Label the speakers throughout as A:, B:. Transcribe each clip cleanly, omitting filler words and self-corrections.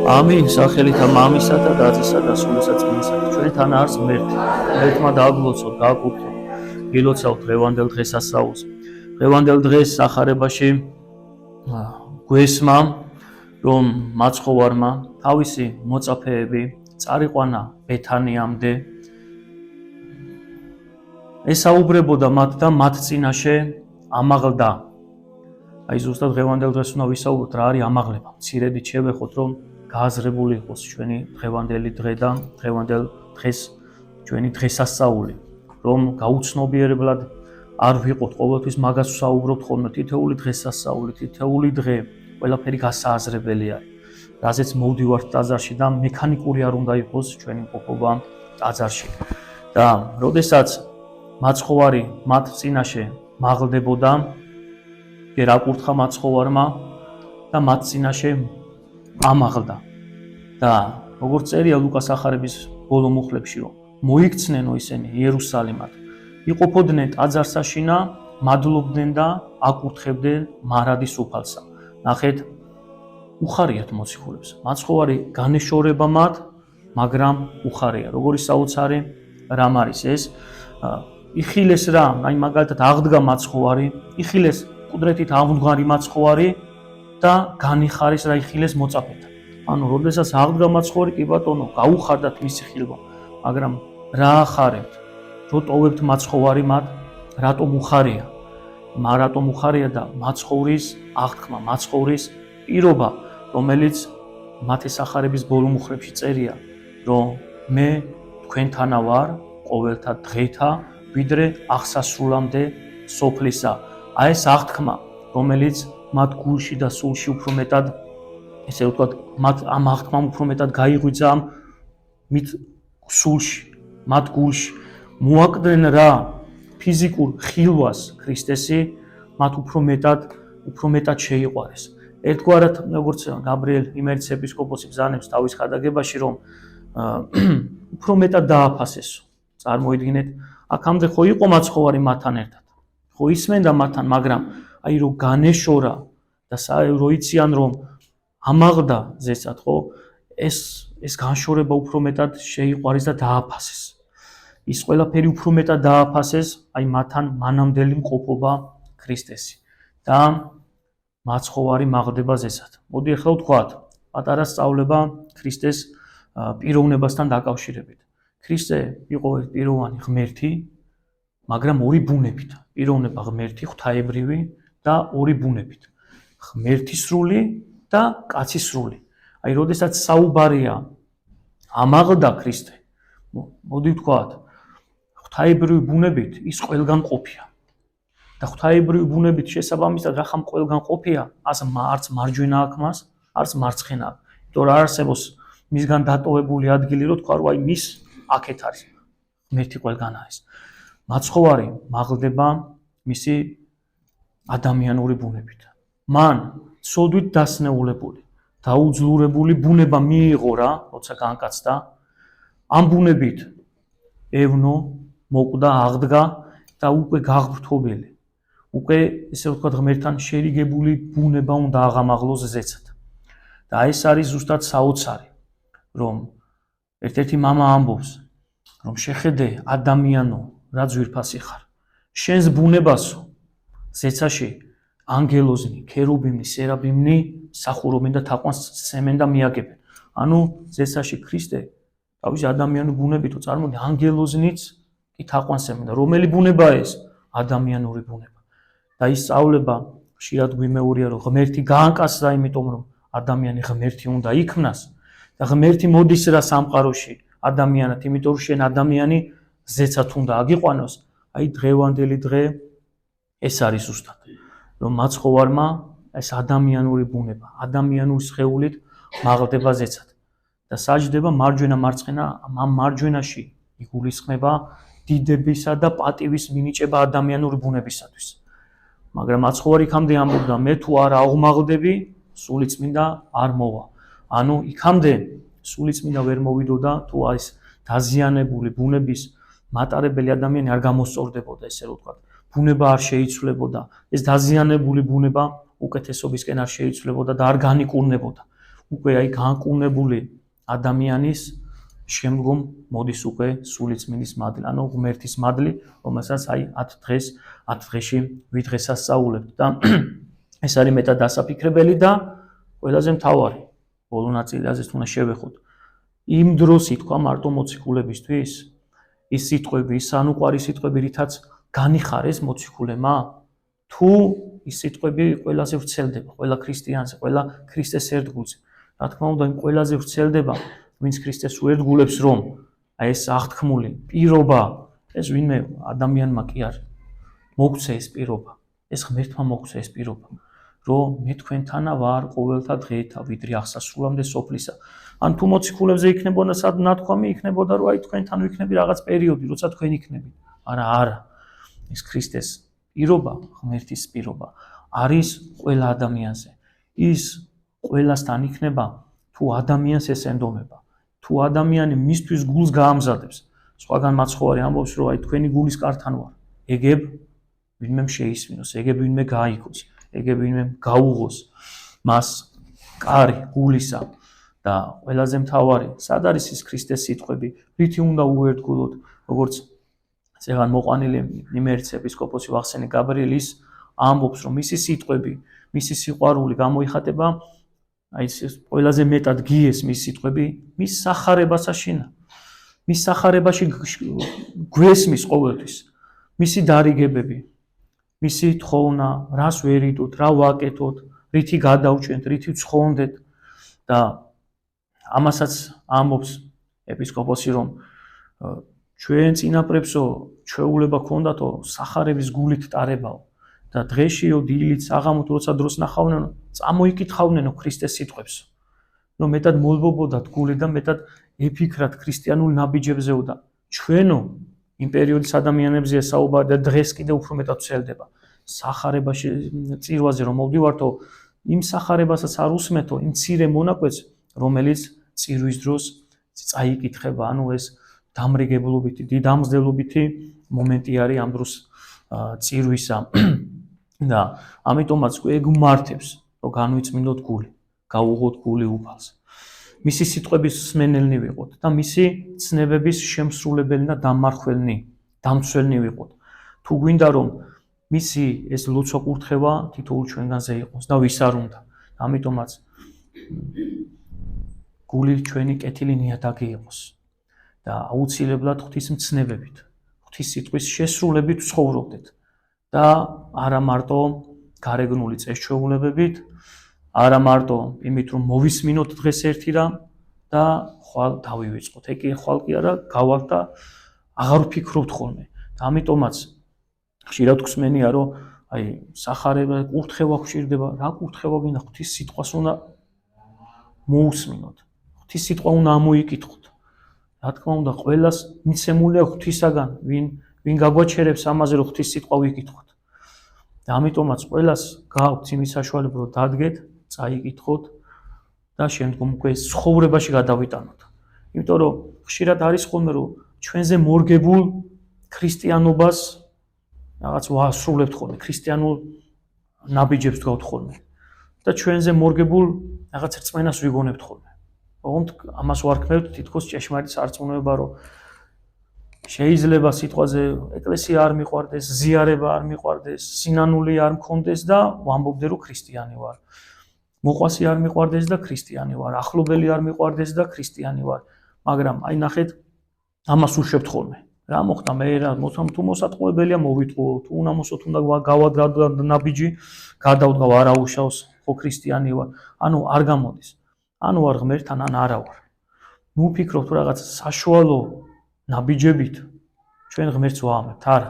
A: ამინ სახელითა მამისა და დაწისა და სულისა წმინისა ჩვენთან არის მერთმა დააგვლოცოთ გააკურთხოთ გილოცავთ დღევანდელ დღესასწაულს დღევანდელ დღეს სახარებაში გვესმა რომ მაცხოვარმა თავისი მოწაფეები წარიყვანა ბეთანიამდე ესაუბრებოდა მათ და მათ წინაშე ამაღლდა აი ზუსტად დღევანდელ დღეს უნდა ვისაუბროთ რა არის ამაღლება მცირედით შევეხოთ რომ გააზრებული იყოს ჩვენი დღევანდელი დღე და დღევანდელ დღეს ჩვენი დღესასწაული რომ გაუცნობიერებლად არ ვიყოთ ყოველთვის მაგას ვსაუბრობთ ხოლმე თითოეული დღესასწაული თითოეული დღე ყველაფერი გასააზრებელი არის რაზეც მოვდივართ ტაძარში და მექანიკური არ უნდა იყოს ჩვენი მყოფობა ტაძარში და როდესაც მაცხოვარი მათ წინაშე მაღლდებოდა გერ აკურთხა მაცხოვარმა და მათ წინაშე ამაღლდა და როგორც წერია ლუკას ახარების ბოლო მუხლებში რომ მოიქცნენო ისინი იერუსალიმად იყოფოდნენ ტაძარსაშინა მადლობდნენ და აკურთხებდნენ მარადის უფალსა ნახეთ უხარიათ მოციქულებს მაცხოვარი განეშორება მათ მაგრამ უხარია როგორი საოცარი რამ არის ეს იხილეს რა აი მაგალითად აღდგა მაცხოვარი იხილეს კუდრეთით ამდგარი მაცხოვარი და განიხარეს რა იხილეს მოწაფეთან. ანუ როდესაც აღდგა მაცხოვარი კი ბატონო, გაუხარდათ მისი ხილვა, მაგრამ რა ახარებთ? რო ტოვებთ მაცხოვარი მათ, რატომ უხარია? რატომ უხარია და მაცხოვრის აღთქმა, მაცხოვრის პირობა, რომელიც მათეს ახარების ბოლო მუხლებში წერია, რომ მე თქვენთანა ვარ ყოველთა დღეთა, ვიდრე აღსასრულამდე სოფლისა. აი ეს აღთქმა, რომელიც მათ გულში და სულში უფრო მეტად ესე ვთქვათ, მათ ამ აღთქმამ უფრო მეტად გაიღვიძა მით სულში, მათ გულში. მოაკლდნენ რა ფიზიკურ ხილვას ქრისტესი, მათ უფრო მეტად შეიყვარეს. ერთგვარად, როგორც გაბრიელ იმერეთის ეპისკოპოსი ბრძანებს თავის ხადაგებაში, რომ უფრო მეტად დააფასესო. წარმოიდგინეთ, აქამდე ხო იყო მაცხოვარი მათთან ერთად. ხო ისმენდა მათთან, მაგრამ აი რომ განეშორა და რო იციან რომ ამაღლდა ზეცად ხო ეს განშორება უფრო მეტად შეიყვარეს და დააფასეს ის ყველაფერი უფრო მეტად დააფასეს აი მათთან მანამდელი მყოფობა ქრისტესი და მაცხოვარი მაღლდება ზეცად მოდი ახლა ვთქვათ პატარა სწავლება ქრისტეს პიროვნებასთან დაკავშირებით ქრისტე იყო პიროვანი ღმერთი მაგრამ ორი ბუნებით პიროვნება ღმერთი ღვთაებრივი და ორი ბუნებით ღმერთისრული და კაცისრული. აი, როდესაც საუბარია ამაღლდა ქრისტე, მოდი ვთქვათ, ღვთაებრივი ბუნებით ის ყველგან ყოფია. და ღვთაებრივი ბუნებით შესაბამისად რა ხამ ყველგან ყოფია, არც მარჯვენა აქვს მას, არც მარცხენა. იმიტომ რომ არ არსებობს მისგან დატოვებული ადგილი, რომ თქვა, რომ აი მის აქეთ არის. ღმერთი ყველგან არის. მაცხოვარი მაღლდება მისი ადამიანური ბუნებით. მან ცოდვით დასნეულებული, დაუძლურებული ბუნება მიიღო რა, როცა განკაცდა. ამ ბუნებით ევნო, მოკვდა, აღდგა და უკვე გაღბრთობელი. უკვე ესე ვთქვათ ღმერთთან შერიგებული ბუნება უნდა აღამაღლოს ზეცად. და ეს არის ზუსტად საოცარი, რომ ერთ-ერთი მამა ამბობს, რომ შეხედე ადამიანო, რა ძვირფასი ხარ. შენს ბუნებასო ზეცაში ანგელოზნი, ქერუბიმნი, სერაბიმნი სახურობენ და თაყვანს სცემენ და მიაგებენ. ანუ ზეცაში ქრისტე თავისი ადამიანური ბუნებითო წარმოდი ანგელოზნიც კი თაყვანს სცემენ და რომელი ბუნებაა ეს? ადამიანური ბუნება. და ის სწავლება ხშირად გვიმეორია, რომ ღმერთი გაანკაცდა, იმიტომ რომ ადამიანი ღმერთი უნდა იქმნას და ღმერთი მოდის რა სამყაროში ადამიანად, იმიტომ რომ შენ ადამიანი ზეცად უნდა აგიყვანოს. აი დღევანდელი დღე ეს არის ზუსტად. რომ მაცხოვარმა ეს ადამიანური ბუნება, ადამიანური სხეულით მაღლდება ზეცად და საჯდება მარჯვენა მარცხენა, ამ მარჯვენაში იგულისხმება დიდებისა და პატივის მინიჭება ადამიანური ბუნებისათვის. მაგრამ მაცხოვარი იქამდე ამბობდა, მე თუ არ აღმაღლდები, სულიწმინდა არ მოვა. ანუ იქამდე სულიწმინდა ვერ მოვიდოდა, თუ ეს დაზიანებული ბუნების მატარებელი ადამიანი არ გამოსწორდებოდა, ესე რომ ვთქვათ. ბუნება არ შეიცვლებოდა, ეს დაზიანებული ბუნება უკეთესობისკენ არ შეიცვლებოდა და არ განიკურნებოდა. უკვე აი განკურნებული ადამიანის შემდგომ მოდის უკვე სულიწმინდის მადლი, ანუ ღმერთის მადლი, რომელსაც აი 10 დღეში ვიდღესასწაულებთ და ეს არის მეტად დასაფიქრებელი და ყველაზე მთავარი. ბოლო ნაწილზეც უნდა შევეხოთ. იმ დროს ითქვა მარტო მოციქულებისთვის ის სიტყვები, ის ანუყვარი სიტყვები, რითაც განიხარეს მოციქულებმა, თუ ის სიტყვები ყველაზე ვრცელდება, ყველა ქრისტიანზე, ყველა ქრისტეს ერთგულზე. რა თქმა უნდა, იმ ყველაზე ვრცელდება, ვინც ქრისტეს უერთგულებს, რომ აი ეს აღთქმული პირობა, ეს ვინმე ადამიანმა კი არ მოგცე ეს პირობა, ეს ღმერთმა მოგცე ეს პირობა, რომ მე თქვენთანა ვარ ყოველთა დღეთა, ვიდრე აღსასრულამდე სოფლისა. ან თუ მოციქულებზე იქნებოდა ნათქვამი, იქნებოდა რომ აი თქვენთან ვიქნები რაღაც პერიოდი, როცა თქვენ იქნებით. არა. ეს ქრისტეს პირობა, ღმერთის პირობა არის ყველა ადამიანზე. ის ყველასთან იქნება, თუ ადამიანს ეს ენდომება. თუ ადამიანი მისთვის გულს გაამზადებს. სხვაგან მაცხოვარი ამბობს, რომ აი თქვენი გულის კართან ვარ. ეგებ ვინმე შეისმინოს, ეგებ ვინმე გაიგოს, ეგებ ვინმე გაუღოს მას კარი გულისა. და ყველაზე მთავარი, სად არის ის ქრისტეს სიტყვები, რითი უნდა უერთგულოთ, როგორც ზეგან მოყვანილი იმერეთის ეპისკოპოსი ვახსენე გაბრიელის ამბობს, რომ მისი სიტყვები, მისი სიყვარული გამოიხატება, აი ეს ყველაზე მეტად გიეს მის სიტყვები, მის სახარებას აშინა. მის სახარებაში გვესმის ყოველთვის, მისი დარიგებები, მისი თხოვნა, რას ვერიდოთ, რა ვაკეთოთ, რითი გადავჭენთ, რითი ვცხოვდეთ და ამასაც ამბობს ეპისკოპოსი, რომ ჩვენ წინაპრებსო ჩვეულება ქონდათო სახარების გულით ტარებაო და დღეშიო დილით საღამოთ როცა დროს ნახავნენო წამოიკითხავნენო ქრისტეს სიტყვებსო, რომ მეტად მოლბობოდათ გული და მეტად ეფიქრათ ქრისტიანულ ნაბიჯებზეო და ჩვენო იმ პერიოდის ადამიანებზეა საუბარი და დღეს კიდევ უფრო მეტად ვცელდება სახარებაში წირვაზე რომ მოვდივართო, იმ სახარებასაც არ უსმეთო, იმ მცირე მონაკვეთს, რომელიც წირვის დროს წაიკითხება, ანუ ეს დამრიგებლობითი, დიდამსდელობითი მომენტი არის ამ დროს წირვისა და ამიტომაც ეგ მართებს, რომ განვიწმინდოთ გული, გაუღოთ გული უფალს. მისი სიტყვების სმენელნი ვიყოთ და მისი ცნებების შემსრულებელი და დამმარხველნი, დამცველნი ვიყოთ. თუ გვინდა რომ მისი ეს ლოცვა კურთხევა თითოეულ ჩვენგანზე იყოს და ვის არ უნდა. ამიტომაც გული ჩვენი კეთილი ნიადაგი იყოს და აუცილებლად ღვთის მცნებებით, ღვთის სიტყვის შესრულებით ცხოვრობდეთ და არა მარტო გარეგნული წესჩვეულებებით, არა მარტო იმით რომ მოვისმინოთ დღეს ერთი რამ და ხვალ დავივიწყოთ. ეგ ხვალ კი არა, გავალთ და აღარ ვფიქრობთ ხოლმე. და ამიტომაც ხშირად გვსმენია რომ აი სახარება, კურთხევა გვჭირდება, რა კურთხევა გინდა, ღვთის სიტყვას უნდა მოусმინოთ. ღვთის სიტყვა უნდა ამოიკითხოთ. რა თქმა უნდა, ყველას მიცემულია ღვთისაგან, ვინ გაგვაჩერებს ამაზე რომ ღვთის სიტყვა ვიკითხოთ. და ამიტომაც ყველას გააქვთ იმის საშუალება რომ დადგეთ, წაიკითხოთ და შემდგომ უკვე ცხოვრებაში გადავიტანოთ. იმიტომ რომ ხშირად არის ხოლმე რომ ჩვენზე მორგებულ ქრისტიანობას რაღაც ვასრულებთ ხოლმე, ქრისტიანულ ნაბიჯებს ვდგავთ ხოლმე და ჩვენზე მორგებულ რაღაც რწმენას ვიგონებთ ხოლმე. ოღონდ ამას ვარქმევთ თითქოს ჭეშმარიტ სარწმუნოება, რომ შეიძლება სიტყვაზე ეკლესია არ მიყვარდეს, ზიარება არ მიყვარდეს, სინანული არ მქონდეს და ვამბობდე რომ ქრისტიანი ვარ. მოყვასი არ მიყვარდეს და ქრისტიანი ვარ, ახლობელი არ მიყვარდეს და ქრისტიანი ვარ. მაგრამ აი ნახეთ, ამას უშვებთ ხოლმე. რა მოხდა მე რა, თუ მოსატყუებელია მოვიტყუო, თუ უნამოსოთ უნდა გავადგა ნაბიჯი, გადავდგავ არაუშავს, ხო ქრისტიანი ვარ. ანუ არ გამოდის. ანუ არ ღმერთთან, ან არა ვარ. ნუ ვფიქრობთ რაღაც საშუალო ნაბიჯებით ჩვენ ღმერთს ვაამებთ, არა.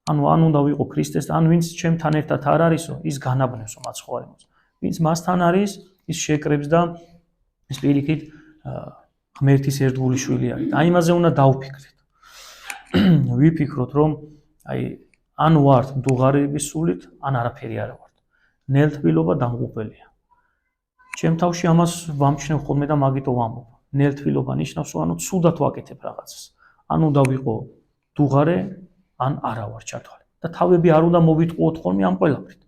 A: ანუ უნდა ვიყო ქრისტეს, ან ვინც ჩემთან ერთად არ არისო, ის განაბნევსო მაცხოვარიმოს. ვინც მასთან არის, ის შეკრებს და ის პირიქით ღმერთის ერთგული შვილი არის. და იმაზე უნდა დავფიქრეთ. ვიფიქროთ, რომ აი ან ვართ მდუღარების სულით, ან არაფერი არ ვართ. ნელთბილობა დამღუპელია. ჩემ თავში ამას ვამჩნევ ხოლმე და მაგიტო ვამბობ. ნელთბილობა ნიშნავს, ანუ ცუდად ვაკეთებ რაღაცას. ან უნდა ვიყო მდუღარე, ან არა ვარ ჩათვალე. და თავები არ უნდა მოვიტყუოთ ხოლმე ამ ყველაფრით.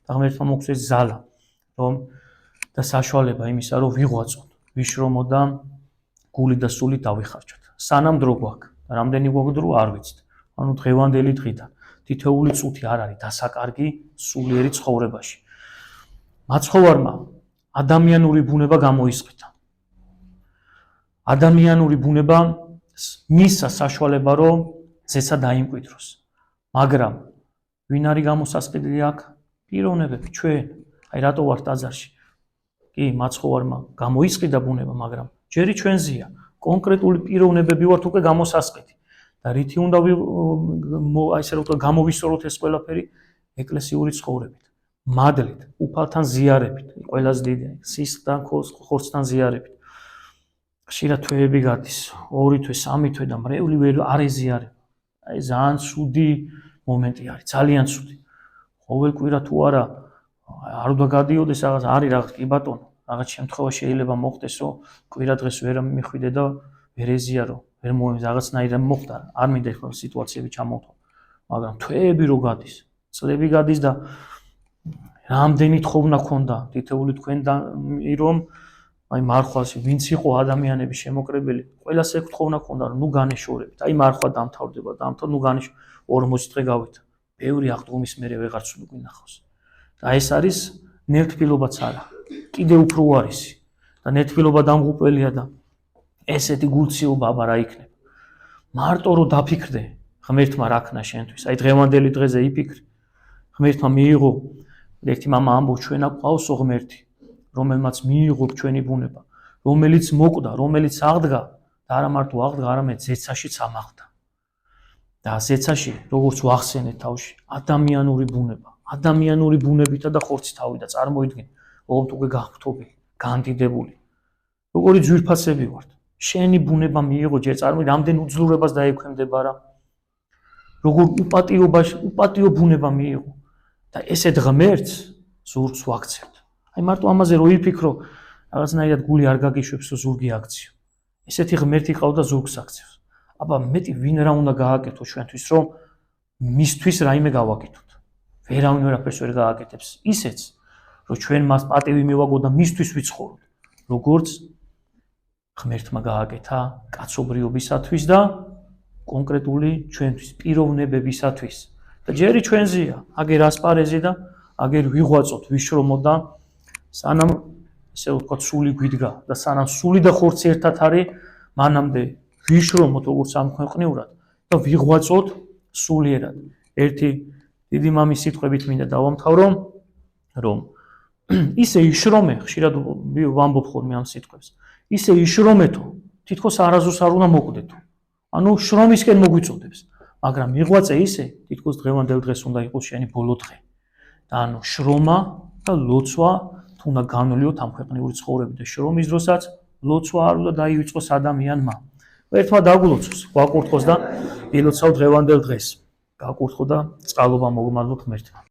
A: და ღმერთმა მოგცეს ზალა, რომ და საშუალება იმისა, რომ ვიღვაწოთ, ვიშრომოთ და გული და სული დავიხარჯოთ. სანამ დრო გვაქვს, რამდენი გვაქვს დრო არ ვიცით. ანუ დღევანდელი დღიდან თითოეული წუთი არ არის დასაკარგი სულიერი ცხოვრებაში. მაცხოვარმა ადამიანური ბუნება გამოისყიდა. ადამიანური ბუნება მისცა საშუალება, რომ ზეცა დაიმკვიდროს. მაგრამ ვინ არის გამოსასყიდლი აქ? პიროვნებები, ჩვენ. აი რატო ვართ ტაძარში? კი, მაცხოვარმა გამოისყიდა ბუნება, მაგრამ ჯერი ჩვენზეა. კონკრეტული პიროვნებები ვართ უკვე გამოსასყიდი. და რითი უნდა ესე რომ გამოვისწოროთ ეს ყველაფერი ეკლესიური ცხოვრებით, მადლით, უფალთან ზიარებით, ყველაზე დიდი სისხლთან, ხორცთან ზიარებით. ხშირად თვეები გადის, 2 თვე, 3 თვე და მრევლი ვერ არ ეზიარება. აი ძალიან ცუდი მომენტი არის, ძალიან ცუდი. ყოველ კვირა თუ არა, არ უნდა გადიოდეს რაღაც, არის რაღაც კი ბატონო, რაღაც შემთხვევა შეიძლება მოხდეს, რომ კვირა დღეს ვერ მიხვიდე და ვერ ეზიარო, ვერ რაღაცნაირად მოხდა, არ მინდა ხო სიტუაციები ჩამოვთვალო. მაგრამ თვეები რო გადის, წლები გადის და რამდენი თხოვნა ქონდა თითოეული თქვენ რომ აი მარხვალში ვინც იყო ადამიანების შემოკრებელი, ყველას ეგ თხოვნა ქონდა, რომ ნუ განეშორებით. აი მარხვა დამთავრდება, ნუ 40 დღე გავიდა. ბევრი აღდგომის მერე ვეღარც უნდა გვინახავს. და ეს არის ნერთფილობაც არა, კიდე უფრო უარესი. და ნერთფილობა დამღუპველია და ესეთი გულციობა აბა რა იქნება. მარტო რომ დაფიქრდე, ღმერთმა რა ქნა შენთვის. აი დღევანდელი დღეზე იფიქრე. ღმერთმა მიიღო, ერთი მამა ამბობს, ჩვენ აყავსო ღმერთი, რომელმაც მიიღო ჩვენი ბუნება, რომელიც მოკვდა, რომელიც აღდგა და არა მარტო აღდგა, არამედ ზეცაშიც ამაღდა. და ზეცაში, როგორც ვახსენეთ თავში, ადამიანური ბუნება, ადამიანური ბუნებითა და ხორცით ავიდა, წარმოიდგინე, ოღონდ უკვე გაღვთობილი, განდიდებული. როგორი ძვირფასები ვართ. შენი ბუნება მიიღო, ჯერ წარმოიდგინე, რამდენ უძლურებას დაექვემდება რა. როგორ უპატიო ბუნება მიიღო. და ესეთ ღმერთს ზურგს ვაქცევთ. აი მარტო ამაზე რო იფიქრო, რაღაცნაირად გული არ გაგიშვებს, რომ ზურგი აქციო. ესეთი ღმერთი ყავდა ზურგს აქცევს. აბა მეტი ვინ რა უნდა გააკეთო ჩვენთვის, რომ მისთვის რაიმე გავაკეთოთ. ვერავინ ვერაფერს ვერ გააკეთებს. ისეც, რომ ჩვენ მას პატივი მივაგო და მისთვის ვიცხოვროთ. როგორც ღმერთმა გააკეთა კაცობრიობისათვის და კონკრეტული ჩვენთვის პიროვნებებისათვის. და ჯერი ჩვენზეა, აგერ ასპარეზი და აგერ ვიღვაწოთ, ვიშრომოთ და სანამ ესე ვთქვათ სული გვიდგა და სანამ სული და ხორცი ერთად არის, მანამდე ვიშრომოთ როგორც სამქვეყნიურად და ვიღვაწოთ სულიერად. ერთი დიდი მამის სიტყვებით მინდა დავამთავრო, რომ ისე იშრომე, ხშირად ვამბობ ხოლმე ამ სიტყვებს. ისე იშრომეთო, თითქოს არასდროს არ უნდა მოკვდეთო. ანუ შრომისკენ მოგვიწოდებს. მაგრამ მიღვაწე ისე, თითქოს დღევანდელ დღეს უნდა იყოს შენი ბოლო დღე. და ანუ შრომა და ლოცვა თუ უნდა განვლიოთ ამ ქვეყნიური ცხოვრებით და შრომის დროსაც ლოცვა არ უნდა დაივიწყოს ადამიანმა. ერთმა დაგულოცოს, გვაკურთხოს და ილოცავ დღევანდელ დღეს. გაკურთხო და წყალობა მოგმარლოთ ღმერთმა.